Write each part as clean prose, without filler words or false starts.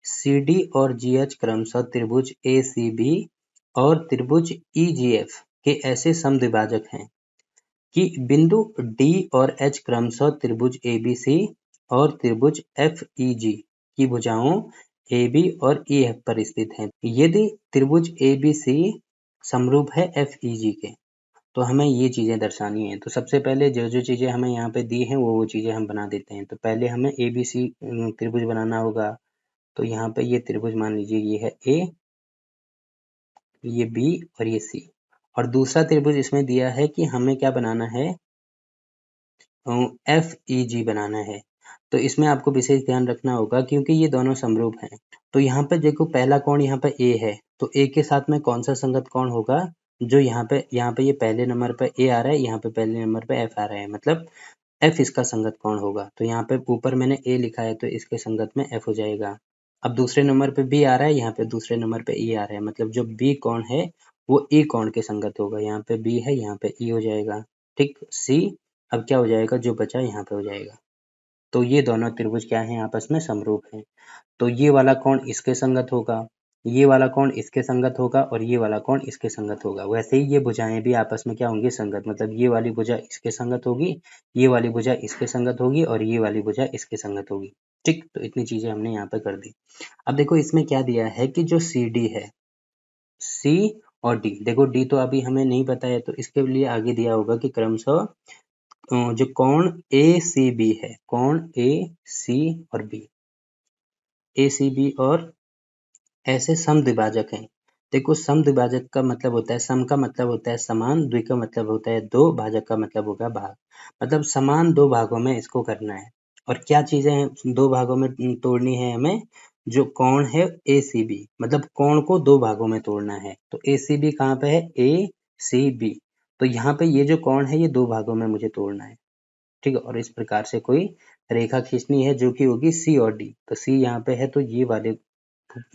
CD और GH क्रमशः त्रिभुज ACB और त्रिभुज EGF के ऐसे समद्विभाजक हैं कि बिंदु D और H क्रमशः त्रिभुज ABC और त्रिभुज FEG की भुजाओं AB और EF पर स्थित हैं। यदि त्रिभुज ABC समरूप है FEG के, तो हमें ये चीजें दर्शानी है। तो सबसे पहले जो जो चीजें हमें यहाँ पे दी हैं वो चीजें हम बना देते हैं। तो पहले हमें ABC त्रिभुज बनाना होगा। तो यहाँ पे ये त्रिभुज मान लीजिए ये है A, ये B और ये C। और दूसरा त्रिभुज इसमें दिया है कि हमें क्या बनाना है, FEG बनाना है। तो इसमें आपको विशेष ध्यान रखना होगा क्योंकि ये दोनों समरूप हैं। तो यहाँ पे देखो पहला कोण यहाँ पे A है, तो A के साथ में कौन सा संगत कोण होगा, जो यहाँ पे ये पहले नंबर पे A आ रहा है, यहाँ पे पहले नंबर पे F आ रहा है, मतलब F इसका संगत कोण होगा। तो यहाँ पे ऊपर मैंने A लिखा है तो इसके संगत में F हो जाएगा। अब दूसरे नंबर पे B आ रहा है, यहाँ पे दूसरे नंबर पे E आ रहा है, मतलब जो B कोण है वो E कोण के संगत होगा। यहाँ पे B है, यहाँ पे E हो जाएगा। ठीक, C अब क्या हो जाएगा, जो बचा यहाँ पे हो जाएगा। तो ये दोनों त्रिभुज क्या हैं, आपस में समरूप हैं। तो ये वाला कोण इसके संगत होगा, ये वाला कोण इसके संगत होगा और ये वाला कोण इसके संगत होगा। वैसे ही ये भुजाएं भी आपस में क्या होंगी, संगत, मतलब ये वाली भुजा इसके संगत होगी, ये वाली भुजा इसके संगत होगी और ये वाली भुजा इसके संगत होगी। ठीक, तो इतनी चीजें हमने यहाँ पे कर दी। अब देखो इसमें क्या दिया है कि जो CD है, C और D, देखो D तो अभी हमें नहीं पता है, तो इसके लिए आगे दिया होगा कि क्रमशः जो कोण ACB है, कोण AC और B, ACB और ऐसे समद्विभाजक हैं। देखो समद्विभाजक का मतलब होता है, सम का मतलब होता है समान, द्वि का मतलब होता है दो, भाजक का मतलब होगा भाग, मतलब समान दो भागों में इसको करना है। और क्या चीजें हैं दो भागों में तोड़नी है हमें, जो कोण है ACB, मतलब कोण को दो भागों में तोड़ना है। तो ACB कहाँ पे है, ACB, तो यहाँ पे ये जो कोण है ये दो भागों में मुझे तोड़ना है। ठीक है, और इस प्रकार से कोई रेखा खींचनी है जो कि होगी C और D। तो C यहाँ पे है तो ये वाले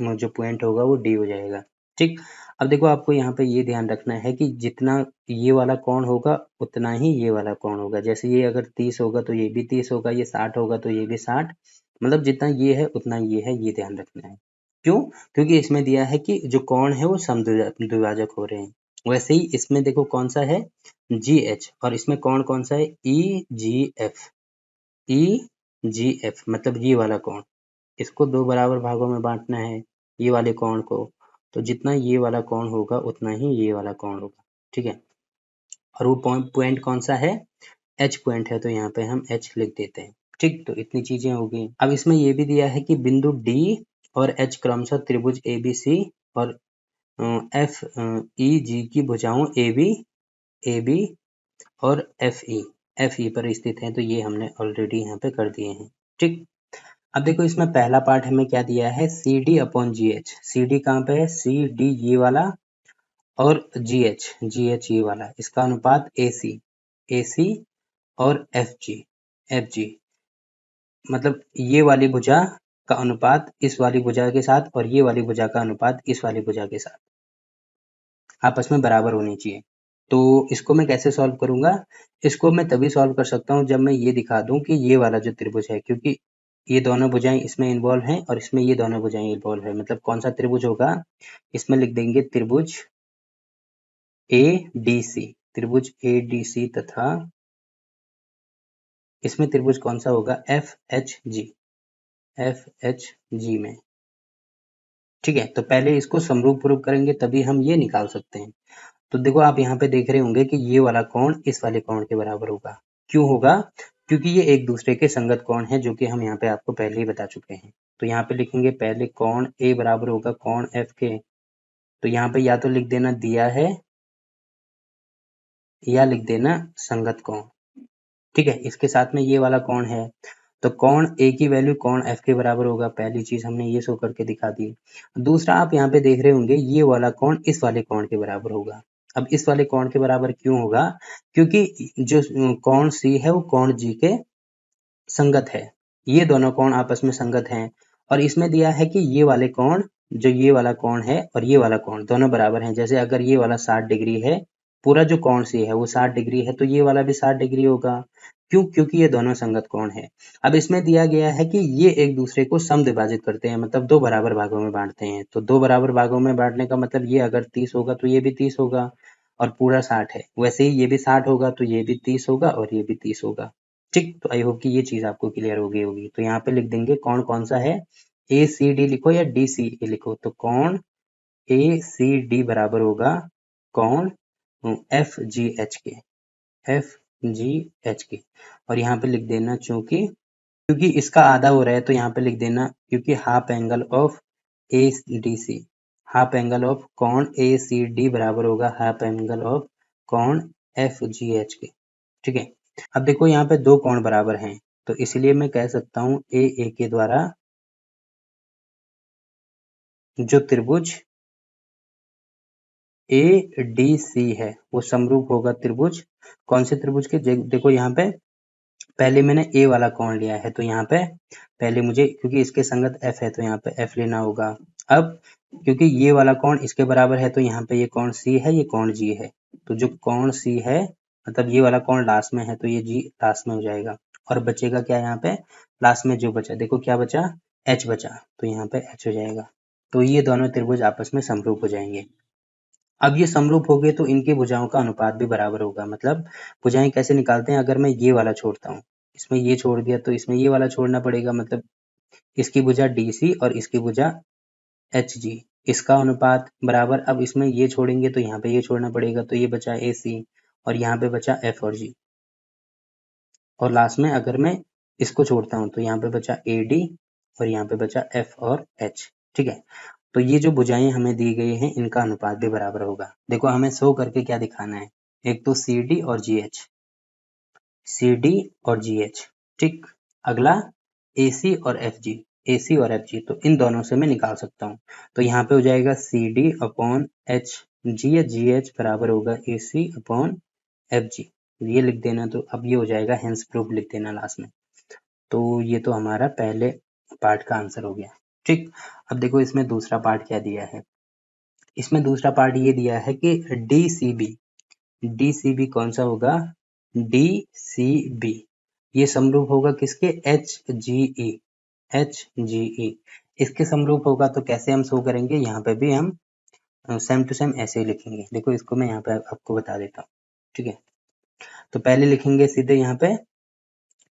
जो पॉइंट होगा वो D हो जाएगा। ठीक, अब देखो आपको यहाँ पे ये ध्यान रखना है कि जितना ये वाला कोण होगा उतना ही ये वाला कोण होगा। जैसे ये अगर 30 होगा तो ये भी 30 होगा, ये 60 होगा तो ये भी 60, मतलब जितना ये है उतना ये है, ये ध्यान रखना है। क्यों, क्योंकि इसमें दिया है कि जो कोण है वो समद्विभाजक हो रहे हैं। वैसे ही इसमें देखो कौन सा है, GH, और इसमें कोण कौन सा है, EGF, EGF मतलब ये वाला कोण। इसको दो बराबर भागों में बांटना है, ये वाले कोण को। तो जितना ये वाला कोण होगा उतना ही ये वाला कोण होगा। ठीक है, और वो पॉइंट कौन सा है, H पॉइंट है, तो यहाँ पे हम H लिख देते हैं। ठीक, तो इतनी चीजें हो गई। अब इसमें ये भी दिया है कि बिंदु D और H क्रमशः त्रिभुज ABC और FEG की भुजाओं AB और FE पर स्थित हैं। तो ये हमने ऑलरेडी यहाँ पे कर दिए हैं। ठीक, अब देखो इसमें पहला पार्ट हमें क्या दिया है, CD अपॉन GH। CD कहाँ पे है, CD ये वाला और GH ये वाला, इसका अनुपात AC और FG, मतलब ये वाली भुजा का अनुपात इस वाली भुजा के साथ और ये वाली भुजा का अनुपात इस वाली भुजा के साथ आपस में बराबर होनी चाहिए। तो इसको मैं कैसे सॉल्व करूंगा, इसको मैं तभी सॉल्व कर सकता हूँ जब मैं ये दिखा दूं कि ये वाला जो त्रिभुज है, क्योंकि ये दोनों भुजाएं इसमें इन्वॉल्व हैं और इसमें ये दोनों भुजाएं इन्वॉल्व है, मतलब कौन सा त्रिभुज होगा, इसमें लिख देंगे त्रिभुज ADC, त्रिभुज ADC, तथा इसमें त्रिभुज कौन सा होगा, FHG में। ठीक है, तो पहले इसको समरूप प्रूव करेंगे तभी हम ये निकाल सकते हैं। तो देखो आप यहाँ पे देख रहे होंगे कि ये वाला कोण इस वाले कोण के बराबर होगा। क्यों होगा, क्योंकि ये एक दूसरे के संगत कोण है, जो कि हम यहाँ पे आपको पहले ही बता चुके हैं। तो यहाँ पे लिखेंगे पहले कोण A बराबर होगा कोण F के। तो यहाँ पे या तो लिख देना दिया है या लिख देना संगत कोण। ठीक है, इसके साथ में ये वाला कोण है, तो कोण A की वैल्यू कोण F के बराबर होगा। पहली चीज हमने ये शो करके दिखा दी। दूसरा आप यहाँ पे देख रहे होंगे ये वाला कोण इस वाले कोण के बराबर होगा। अब इस वाले कोण के बराबर क्यों होगा, क्योंकि जो कोण C है वो कोण G के संगत है। ये दोनों कोण आपस में संगत हैं और इसमें दिया है कि ये वाले कोण, जो ये वाला कोण है और ये वाला कोण दोनों बराबर हैं। जैसे अगर ये वाला 60 डिग्री है पूरा जो कोण सी है वो 60 डिग्री है, तो ये वाला भी 60 डिग्री होगा। क्यों? क्योंकि ये दोनों संगत कोण है। अब इसमें दिया गया है कि ये एक दूसरे को समद्विभाजित करते हैं, मतलब दो बराबर भागों में बांटते हैं। तो दो बराबर भागों में बांटने का मतलब ये अगर 30 होगा तो ये भी 30 होगा और पूरा 60 है। वैसे ही ये भी 60 होगा तो ये भी 30 होगा और ये भी 30 होगा। ठीक, तो आई होप कि ये चीज आपको क्लियर हो गई होगी। तो यहाँ पे लिख देंगे कौन कौन सा है, ए सी डी लिखो या डी सी ए लिखो। तो कौन ए सी डी बराबर होगा कौन एफ जी एच के, एफ जी एच के। और यहाँ पे लिख देना क्योंकि इसका आधा हो रहा है तो यहाँ पे लिख देना क्योंकि half angle of A D C, half angle of कौन ए सी डी बराबर होगा हाफ एंगल ऑफ कौन एफ जी एच के। ठीक है, अब देखो यहाँ पे दो कोण बराबर हैं तो इसलिए मैं कह सकता हूँ ए के द्वारा जो त्रिभुज ए डी सी है वो समरूप होगा त्रिभुज कौन से त्रिभुज के। देखो यहाँ पे पहले मैंने ए वाला कोण लिया है तो यहाँ पे पहले मुझे क्योंकि इसके संगत एफ है तो यहाँ पे एफ लेना होगा। अब क्योंकि ये वाला कोण इसके बराबर है तो यहाँ पे ये कोण सी है ये कोण जी है। तो जो कोण सी है मतलब ये वाला कोण लास्ट में है तो ये जी लास्ट में हो जाएगा और बचेगा क्या यहाँ पे लास्ट में जो बचा देखो क्या बचा एच बचा तो यहाँ पे एच हो जाएगा। तो ये दोनों त्रिभुज आपस में समरूप हो जाएंगे। अब ये समरूप हो गए तो इनकी भुजाओं का अनुपात भी बराबर होगा। मतलब भुजाएं कैसे निकालते हैं, अगर मैं ये वाला छोड़ता हूँ इसमें ये छोड़ दिया तो इसमें ये वाला छोड़ना पड़ेगा, मतलब इसकी भुजा डी सी और इसकी भुजा एच जी, इसका अनुपात बराबर। अब इसमें ये छोड़ेंगे तो यहाँ पे ये छोड़ना पड़ेगा तो ये बचा ए सी और यहाँ पे बचा एफ और जी। और लास्ट में अगर मैं इसको छोड़ता हूँ तो यहाँ पे बचा ए डी और यहाँ पे बचा एफ और एच। ठीक है, तो ये जो भुजाएं हमें दी गई हैं इनका अनुपात भी बराबर होगा। देखो हमें शो करके क्या दिखाना है, एक तो सी डी और जी एच, सी डी और जी एच। ठीक, अगला ए सी और एफ जी, ए सी और एफ जी, तो इन दोनों से मैं निकाल सकता हूँ। तो यहाँ पे हो जाएगा C D upon H G H बराबर होगा ए सी अपॉन एफ जी। ये लिख देना, तो अब ये हो जाएगा हेंस प्रूफ लिख देना लास्ट में। तो ये तो हमारा पहले पार्ट का आंसर हो गया। ठीक, अब देखो इसमें दूसरा पार्ट क्या दिया है। इसमें दूसरा पार्ट ये दिया है कि D C B, D C B कौन सा होगा, डी सी बी ये समरूप होगा किसके एच जी ई, एच जी ई इसके समरूप होगा। तो कैसे हम शो करेंगे, यहाँ पे भी हम सेम टू सेम ऐसे ही लिखेंगे। देखो इसको मैं यहाँ पे आपको बता देता हूँ। ठीक है, तो पहले लिखेंगे सीधे यहाँ पे,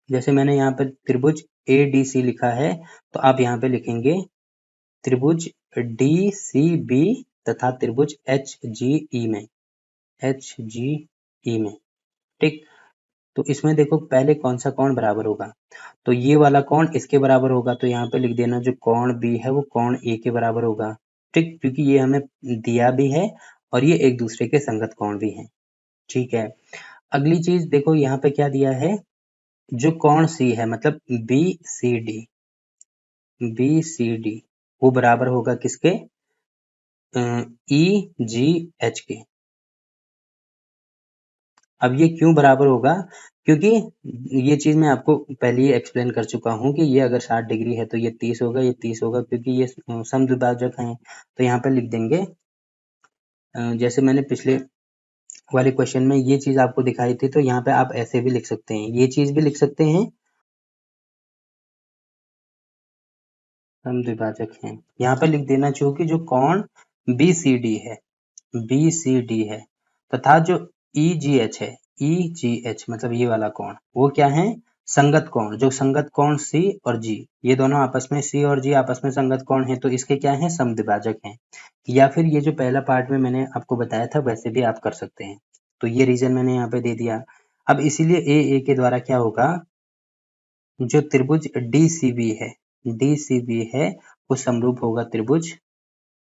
जैसे मैंने यहाँ पे त्रिभुज ए डी सी लिखा है तो आप यहाँ पे लिखेंगे त्रिभुज डी सी बी तथा त्रिभुज एच जी ई में, एच जी ई में। ठीक, तो इसमें देखो पहले कौन सा कोण बराबर होगा, तो ये वाला कोण इसके बराबर होगा तो यहाँ पे लिख देना जो कोण बी है वो कोण ए के बराबर होगा। ठीक, क्योंकि ये हमें दिया भी है और ये एक दूसरे के संगत कोण भी है। ठीक है, अगली चीज देखो यहाँ पे क्या दिया है, जो कोण सी है मतलब B C D, B C D वो बराबर होगा किसके, ई जी एच के। अब ये क्यों बराबर होगा, क्योंकि ये चीज मैं आपको पहले ही एक्सप्लेन कर चुका हूँ कि ये अगर 60 डिग्री है तो ये 30 होगा, ये 30 होगा, क्योंकि ये समद्विभाजक हैं। तो यहाँ पे लिख देंगे जैसे मैंने पिछले वाले क्वेश्चन में ये चीज आपको दिखाई थी तो यहाँ पे आप ऐसे भी लिख सकते हैं, ये चीज भी लिख सकते हैं, समद्विभाजक हैं। यहाँ पे लिख देना चाहिए जो कोण बी सी डी है, बी सी डी है तथा जो ई जी एच है, ई जी एच मतलब ये वाला कोण वो क्या है, संगत कोण। जो संगत कोण सी और जी ये दोनों आपस में, सी और जी आपस में संगत कोण है तो इसके क्या है, समद्विभाजक हैं। या फिर ये जो पहला पार्ट में मैंने आपको बताया था वैसे भी आप कर सकते हैं। तो ये रीजन मैंने यहाँ पे दे दिया। अब इसीलिए ए के द्वारा क्या होगा, जो त्रिभुज डी सी बी है, डी सी बी है वो समरूप होगा त्रिभुज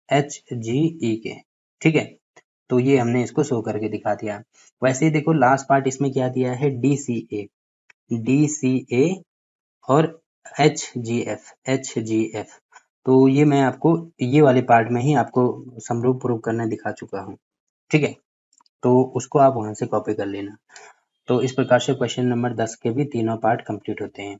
एच जी ई के। ठीक है, तो ये हमने इसको शो करके दिखा दिया। वैसे ही देखो लास्ट पार्ट इसमें क्या दिया है, डी सी ए, डी सी ए और H G F, H G F. तो ये मैं आपको ये वाले पार्ट में ही आपको समरूप प्रूव करना दिखा चुका हूँ। ठीक है, तो उसको आप वहां से कॉपी कर लेना। तो इस प्रकार से क्वेश्चन नंबर 10 के भी तीनों पार्ट कंप्लीट होते हैं।